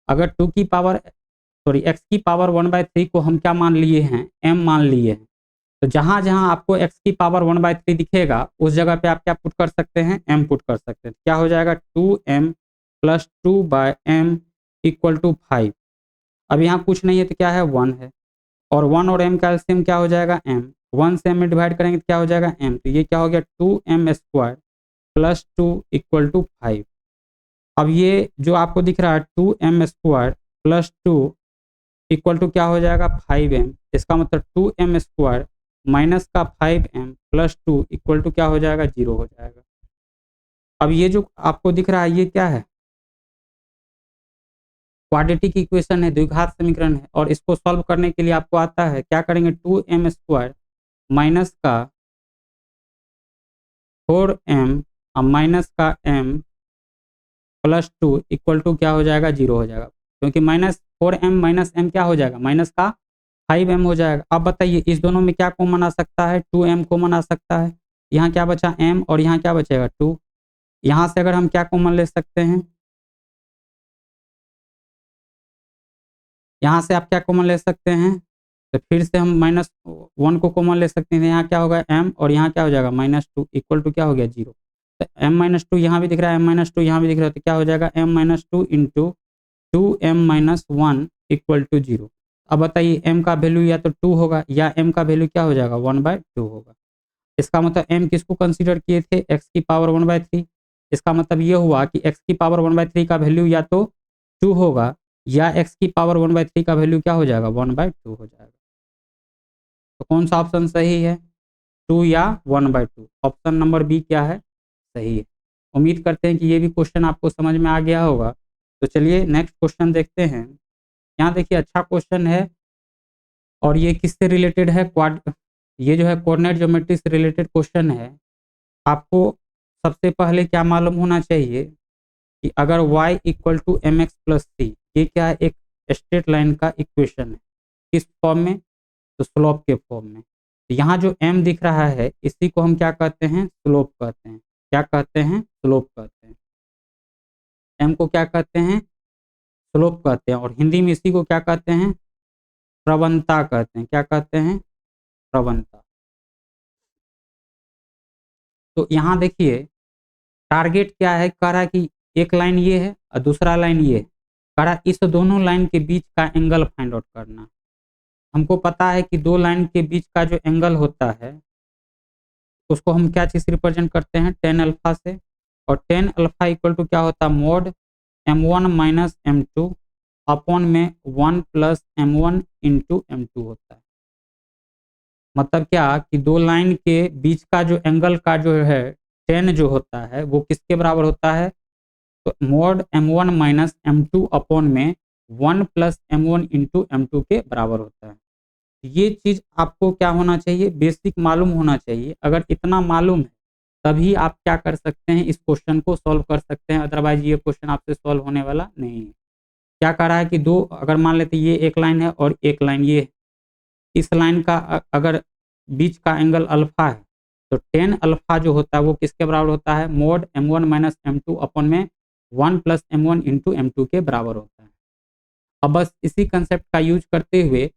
अगर x की पावर 1/3 को हम क्या मान लिए हैं? m मान लिए हैं। तो जहां जहां आपको x की पावर 1/3 दिखेगा उस जगह पे आप क्या पुट कर सकते हैं? m पुट कर सकते हैं। क्या हो जाएगा? 2m plus 2/m equal to 5। अब यहाँ कुछ नहीं है तो क्या है? 1 है, और 1 और m का एलसीएम क्या हो जाएगा? m। 1 से m में डिवाइड करेंगे तो क्या हो जाएगा? m। तो ये क्या हो गया? 2m square plus 2 equal to 5। अब ये जो आपको दिख रहा है 2m square plus 2 equal to क्या हो जाएगा? 5m। इसका मतलब 2m स्क्वायर माइनस का 5m प्लस 2 इक्वल टू क्या हो जाएगा? 0 हो जाएगा। अब ये जो आपको दिख रहा है ये क्या है? क्वाड्रेटिक इक्वेशन है, द्विघात समीकरण है, और इसको सॉल्व करने के लिए आपको आता है क्या करेंगे? 2m स्क्वायर माइनस का 4m और माइनस का m प्लस 2 इक्वल टू क्या हो जाएगा? 0 हो जाएगा, क्योंकि -4m माइनस m क्या हो जाएगा? माइनस का 5m हो जाएगा। अब बताइए इस दोनों में क्या कॉमन आ सकता है? 2m कॉमन आ सकता है। यहाँ क्या बचा? m, और यहाँ क्या बचेगा? 2। यहाँ से अगर हम क्या कॉमन ले सकते हैं? यहाँ से आप क्या कॉमन ले सकते हैं? तो फिर से हम -1 को कॉमन ले सकते हैं। यहाँ क्या होगा? m, और यहाँ क्या हो जाएगा? -2 इक्वल टू क्या हो गया? 0। तो m-2 यहाँ भी दिख रहा है, m-2 यहाँ भी दिख रहा है, तो क्या हो जाएगा? m-2 into 2m-1 equal to 0। अब बताइए m का वैल्यू या तो 2 होगा या m का वैल्यू क्या हो जाएगा? 1/2 होगा। इसका मतलब m किसको कंसीडर किए थे? x की पावर 1/3। इसका मतलब ये हुआ कि x की पावर 1/3 का वैल्यू या तो 2 होगा या x की पावर 1/3 का वैल्यू क्या हो जाएगा 1/2 हो जाएगा। तो कौन सा ऑप्शन सही है 2 या 1/2? ऑप्शन नंबर बी क्या है सही है। उम्मीद करते हैं कि ये भी क्वेश्चन आपको समझ में आ गया होगा। तो चलिए नेक्स्ट क्वेश्चन देखते हैं। यहाँ देखिए अच्छा क्वेश्चन है और ये किससे रिलेटेड है क्वाड ये जो है कोऑर्डिनेट ज्योमेट्री से रिलेटेड क्वेश्चन है। आपको सबसे पहले क्या मालूम होना चाहिए कि अगर y equal to M X plus C, ये क्या है एक स्ट्रेट लाइन का इक्वेशन है। किस फॉर्म में? तो स्लोप के फॉर्म में। तो यहाँ जो m दिख रहा है इसी को हम क्या कहते हैं स्लोप कहते हैं। क्या कहते हैं स्लोप कहते हैं। m को क्या कहते हैं स्लोप कहते हैं और हिंदी में इसी को क्या कहते हैं प्रवणता कहते हैं। क्या कहते हैं प्रवणता। तो यहाँ देखिए टारगेट क्या है, कह रहा है कि एक लाइन ये है और दूसरा लाइन ये है। कह रहा है इस दोनों लाइन के बीच का एंगल फाइंड आउट करना है। हमको पता है कि दो लाइन के बीच का जो एंगल होता है उसको हम क्या चीज रिप्रेजेंट करते हैं टेन अल्फा से। और टेन अल्फा इक्वल टू क्या होता है mode m1 minus m2 upon में 1 प्लस m1 इंटू m2 होता है। मतलब क्या कि दो लाइन के बीच का जो एंगल का जो है टेन जो होता है वो किसके बराबर होता है तो mode m1 minus m2 upon में 1 प्लस m1 इंटू m2 के बराबर होता है। ये चीज आपको क्या होना चाहिए बेसिक मालूम होना चाहिए। अगर इतना मालूम है तभी आप क्या कर सकते हैं इस क्वेश्चन को सॉल्व कर सकते हैं, अदरवाइज ये क्वेश्चन आपसे सॉल्व होने वाला नहीं है। क्या कह रहा है कि दो अगर मान लेते ये एक लाइन है और एक लाइन ये है, इस लाइन का अगर बीच का एंगल अल्फा है तो टेन अल्फा जो होता है वो किसके बराबर होता है mode m1 minus m2 upon में 1 प्लस m1 इंटू m2 के बराबर होता है। अब बस इसी कंसेप्ट का यूज करते हुए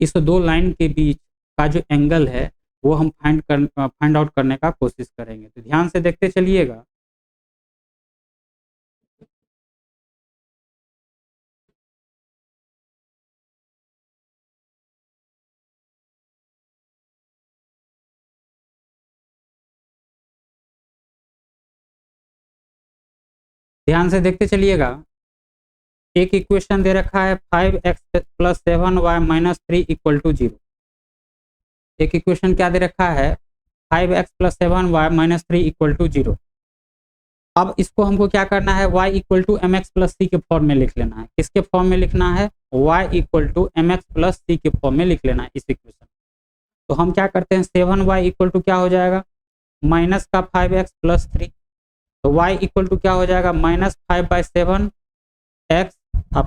इस दो लाइन के बीच का जो एंगल है वो हम फाइंड आउट करने का कोशिश करेंगे। तो ध्यान से देखते चलिएगा। ध्यान से देखते चलिएगा। एक इक्वेशन दे रखा है 5x plus 7y minus 3 equal to 0। एक इक्वेशन क्या दे रखा है 5x plus 7y minus 3 equal to 0। अब इसको हमको क्या करना है y equal to M X plus C के फॉर्म में लिख लेना है। किसके फॉर्म में लिखना है y equal to M X plus C के फॉर्म में लिख लेना है इस इक्वेशन। तो हम क्या करते हैं 7y इक्वल टू क्या हो जाएगा माइनस का 5x प्लस 3। तो y इक्वल टू क्या हो जाएगा माइनस 5/7 x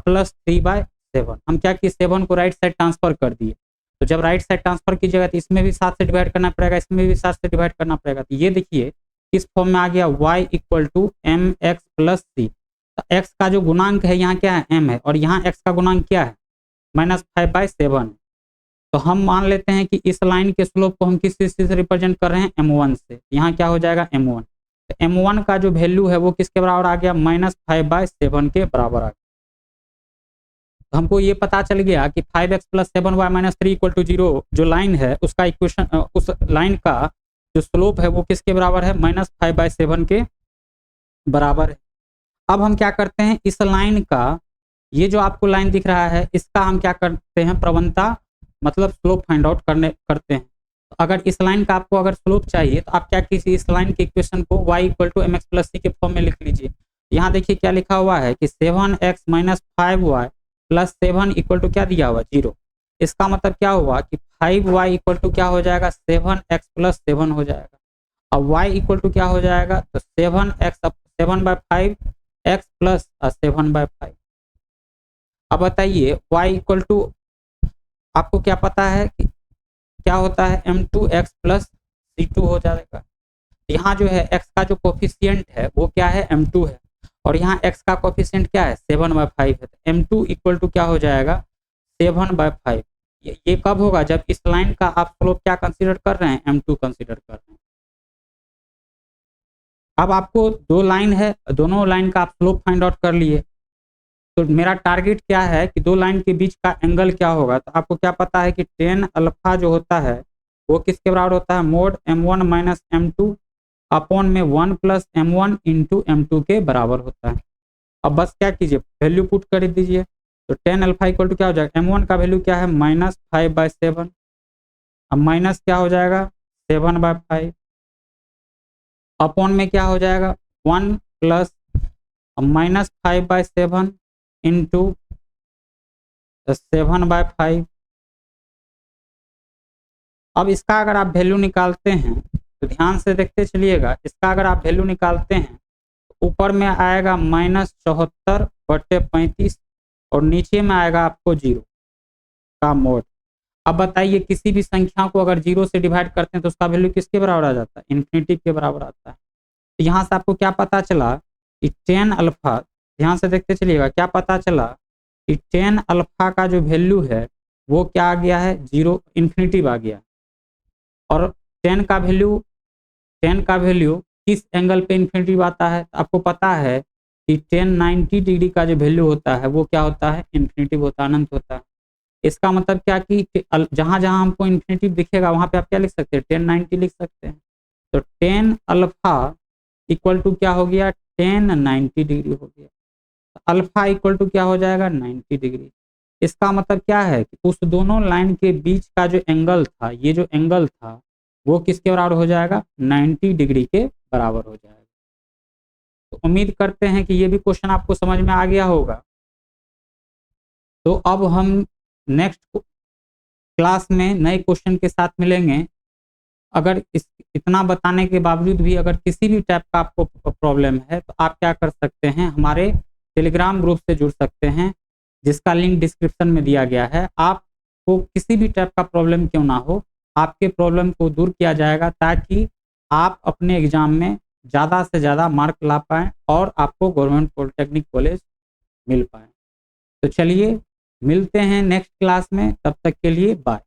प्लस 3/7। हम क्या किए 7 को राइट साइड ट्रांसफर कर दिए। तो जब राइट साइड ट्रांसफर कीजिएगा तो इसमें भी 7 से डिवाइड करना पड़ेगा, इसमें भी 7 से डिवाइड करना पड़ेगा। तो ये देखिए किस फॉर्म में आ गया y equal to M X plus C. तो x का जो गुणांक है यहाँ क्या है m है और यहाँ x का गुणांक क्या है -5/7। तो हम मान लेते हैं कि इस लाइन के स्लोप को हम किस चीज से रिप्रेजेंट कर रहे हैं m1 से। यहाँ क्या हो जाएगा m1। तो m1 का जो वैल्यू है वो किसके बराबर आ गया -5/7 के बराबर आ गया। तो हमको ये पता चल गया कि 5x plus 7y minus 3 equal to 0 जो लाइन है उसका इक्वेशन उस लाइन का जो स्लोप है वो किसके बराबर है -5/7 के बराबर है। अब हम क्या करते हैं इस लाइन का ये जो आपको लाइन दिख रहा है इसका हम क्या करते हैं प्रवणता मतलब स्लोप फाइंड आउट करते हैं। तो अगर इस लाइन का आपको अगर स्लोप चाहिए तो आप क्या कीजिए इस लाइन के इक्वेशन को y equal to M X plus C के फॉर्म में लिख लीजिए। यहाँ देखिए क्या लिखा हुआ है कि 7x minus 5y plus 7 equal to क्या दिया हुआ 0। इसका मतलब क्या हुआ कि 5y इक्वल टू क्या हो जाएगा 7x प्लस 7 हो जाएगा। अब y इक्वल टू क्या हो जाएगा तो 7/5 x प्लस 7/5। अब बताइए y इक्वल टू आपको क्या पता है कि क्या होता है m2x प्लस c2 हो जाएगा। यहाँ जो है x का जो कोफिशियंट है वो क्या है m2 है और यहाँ x का कोफिशियंट क्या है 7/5 है। तो m2 इक्वल टू क्या हो जाएगा 7/5। ये कब होगा जब इस लाइन का आप स्लोप क्या कंसीडर कर रहे हैं m2 कंसीडर कर रहे हैं। अब आपको दो लाइन है दोनों लाइन का आप स्लोप फाइंड आउट कर लिए। तो मेरा टारगेट क्या है कि दो लाइन के बीच का एंगल क्या होगा। तो आपको क्या पता है कि टेन अल्फा जो होता है वो किसके बराबर होता है mode m1 minus m2 upon में 1 प्लस m1 इंटू m2 के बराबर होता है। अब बस क्या कीजिए वैल्यू पुट कर दीजिए। तो टेन अल्फा इक्वल टू क्या हो जाएगा, M1 का वैल्यू क्या है -5/7, अब माइनस क्या हो जाएगा 7/5, अपॉन में क्या हो जाएगा 1 प्लस -5/7 इंटू 7/5। अब इसका अगर आप वैल्यू निकालते हैं तो ध्यान से देखते चलिएगा, इसका अगर आप वैल्यू निकालते हैं तो ऊपर में आएगा -74/35 और नीचे में आएगा आपको 0 का मोड। अब बताइए किसी भी संख्या को अगर 0 से डिवाइड करते हैं तो उसका वैल्यू किसके बराबर आ जाता है, इन्फिनिटी के बराबर आता है। तो यहाँ से आपको क्या पता चला कि टेन अल्फा, ध्यान से देखते चलिएगा, क्या पता चला कि टेन अल्फा का जो वैल्यू है वो क्या आ गया है 0, इन्फिनिटी आ गया। और टेन का वैल्यू किस एंगल पे इन्फिनिटी आता है, तो आपको पता है कि 1090 डिग्री का जो वैल्यू होता है वो क्या होता है, इन्फिनिटी होता है, अनंत होता है। इसका मतलब क्या कि जहां जहां हमको इन्फिनिटी दिखेगा वहां पे आप क्या लिख सकते हैं 1090 लिख सकते हैं। तो टेन अल्फा इक्वल टू क्या हो गया 1090 डिग्री हो गया, अल्फा इक्वल टू क्या हो जाएगा 90 डिग्री। इसका मतलब क्या है कि उस दोनों लाइन के बीच का जो एंगल था, ये जो एंगल था वो किसके बराबर हो जाएगा 90 डिग्री के बराबर हो जाएगा। तो उम्मीद करते हैं कि ये भी क्वेश्चन आपको समझ में आ गया होगा। तो अब हम नेक्स्ट क्लास में नए क्वेश्चन के साथ मिलेंगे। अगर इतना बताने के बावजूद भी अगर किसी भी टाइप का आपको प्रॉब्लम है तो आप क्या कर सकते हैं, हमारे टेलीग्राम ग्रुप से जुड़ सकते हैं जिसका लिंक डिस्क्रिप्शन में दिया गया है। आपको किसी भी टाइप का प्रॉब्लम क्यों ना हो, आपके प्रॉब्लम को दूर किया जाएगा ताकि आप अपने एग्जाम में ज़्यादा से ज़्यादा मार्क ला पाएँ और आपको गवर्नमेंट पॉलिटेक्निक कॉलेज मिल पाए। तो चलिए मिलते हैं नेक्स्ट क्लास में, तब तक के लिए बाय।